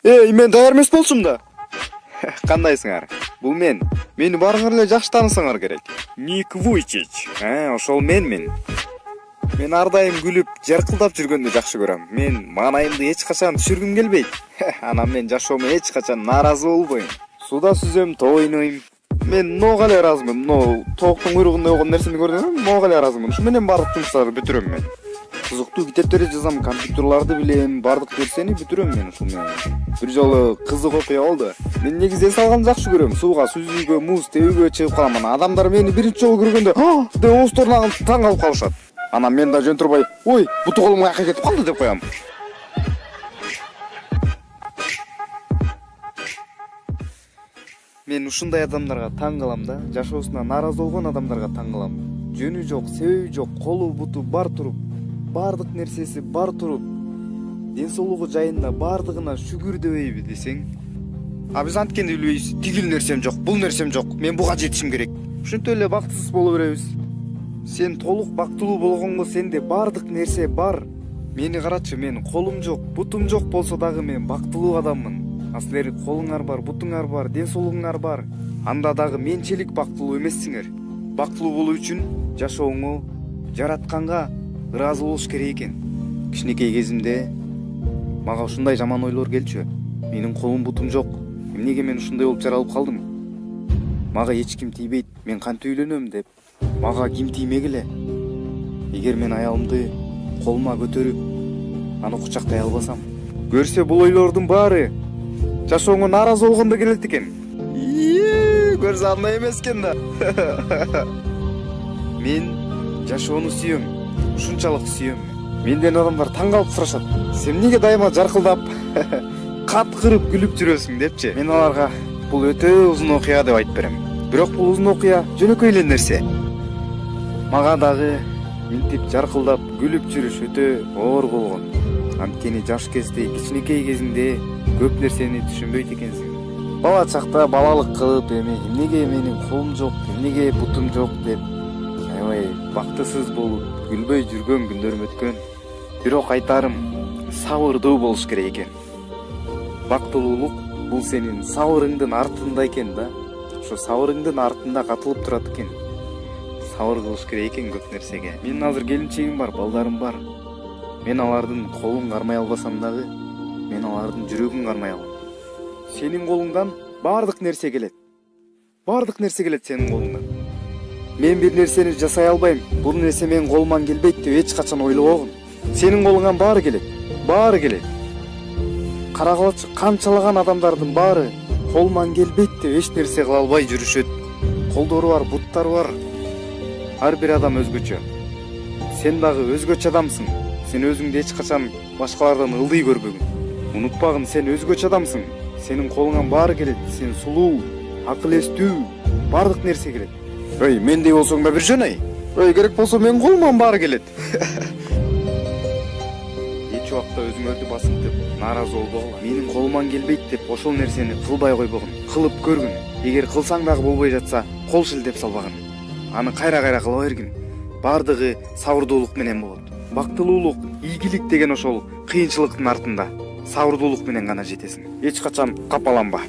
Эй, мен даяр эмес болчумун да. Кандайсыңар? Бул мен. Мени барыңар эле жакшы таанысаңар керек. Ник Вуйчич. Ошол менмин. Мен ар дайым күлүп, жаркылдап жүргөндү жакшы көрөм. Мен маанайымды эч качан түшүргүм келбейт. Анан мен жашоомо эч качан нааразы болбойм. Суда сүзөм, тоо ойнойм. Мен нога эле ыраазымын. Мына тооктун куйругунда болгон нерсени көрдүңөрбү? Нога эле ыраазымын. Ушу менен баардык жумуштарды бүтүрөм мен. Кызыктуу китептерди жазам, компьютерларды билем, баардык нерсени бүтүрөм мен ушул менен. Бир жолу кызык окуя болду. Мен негизи эс алганды жакшы көрөм. Сууга сүзүүгө, муз тебүүгө чыгып калам. Анан адамдар мени биринчи жолу көргөндө, деп оозторуна таң калып калышат. Анан мен да жөн турбай, ой, буту колум каяка кетип калды деп коям. Мен ушундай адамдарга таң калам да, жашоосуна нааразы болгон адамдарга таң калам. Жөнү жок, себеби жок, колу буту бар туруп, баардык нерсеси бар туруп, ден соолугу жайында баардыгына шүгүр дебейби десең? А биз анткени билбейбиз. Тигил нерсем жок, бул нерсем жок. Мен буга жетишим керек. Ушинтип эле бактысыз боло беребиз. Сен толук бактылуу болгонго сенде баардык нерсе бар. Мени карачы, мен колум жок, бутум жок болсо дагы мен бактылуу адаммын. А силер колуңар бар, бутуңар бар, ден соолугуңар бар. Анда дагы менчелик бактылуу эмессиңер. Бактылуу болуу үчүн жашооңо жаратканга ыраазы болуш керек экен. Кичинекей кезимде мага ушундай жаман ойлор келчү. Менин колум бутум жок. Эмнеге мен ушундай болуп жаралып калдым? Мага эч ким тийбейт. Мен кантип үйлөнөм деп. Мага ким тиймегиле. Эгер мен аялымды колума көтөрүп, аны кучактай албасам, көрсө бул ойлордун баары жашооңо нааразы болгондо келет экен. Көрсө андай эмес экен да. Мен жашоону сүйөм. Ушунчалык сүйөм. Менден адамдар таң калып сурашат. Сен эмнеге дайыма жаркылдап, кат кырып күлүп жүрөсүң депчи. Мен аларга бул өтө узун окуя деп айтып берем. Бирок бул узун окуя жөнөкөй эле нерсе. Мага дагы минтип жаркылдап күлүп жүрүш өтө оор болгон. Анткени жаш кезде, кичинекей кезиңде көп нерсени түшүнбөйт экенсиң. Бала чакта балалык кылып, эмнеге менин колум жок, эмнеге бутум жок деп аябай бактысыз болуп, күлбөй жүргөн күндөрүм өткөн. Бирок айтарым, сабырдуу болуш керек экен. Бактылуулук бул сенин сабырыңдын артында экен да. Ошо сабырыңдын артында катылып турат экен. Сабыр кылыш керек экен көп нерсеге. Менин азыр келинчегим бар, балдарым бар. Мен алардын колун кармай албасам дагы, мен алардын жүрөгүн кармай алам. Сенин колуңдан баардык нерсе келет. Баардык нерсе келет сенин колуңдан. Мен бир нерсени жасай албайм, бул нерсе менин колуман келбейт деп эч качан ойлобогун. Сенин колуңан баары келет. Баары келет. Карагылачы канчалаган адамдардын баары колуман келбейт деп эч нерсе кыла албай жүрүшөт. Колдору бар, буттары бар. Ар бир адам өзгөчө. Сен дагы өзгөчө адамсың. Сен өзүңдү эч качан башкалардан ылдый көрбөгүн. Унутпагын, сен өзгөчө адамсың. Сенин колуңан баары келет. Сен сулуу, акыл эстүү, баардык нерсе келет. Ой, мендей болсоң да бир жөн ай. Ой, керек болсо менин колуман баары келет. Эч убакта өзүңөрдү басынтып, нааразы болбогула. Менин колуман келбейт деп ошол нерсени кылбай койбогун. Кылып көргүн. Эгер кылсаң дагы болбой жатса, кол шилтеп салбагын. Аны кайра-кайра кыла бергин. Бардыгы сабырдуулук менен болот. Бактылуулук, ийгилик деген ошол кыйынчылыктын артында. Сабырдуулук менен гана жетесиң. Эч качан капаланба.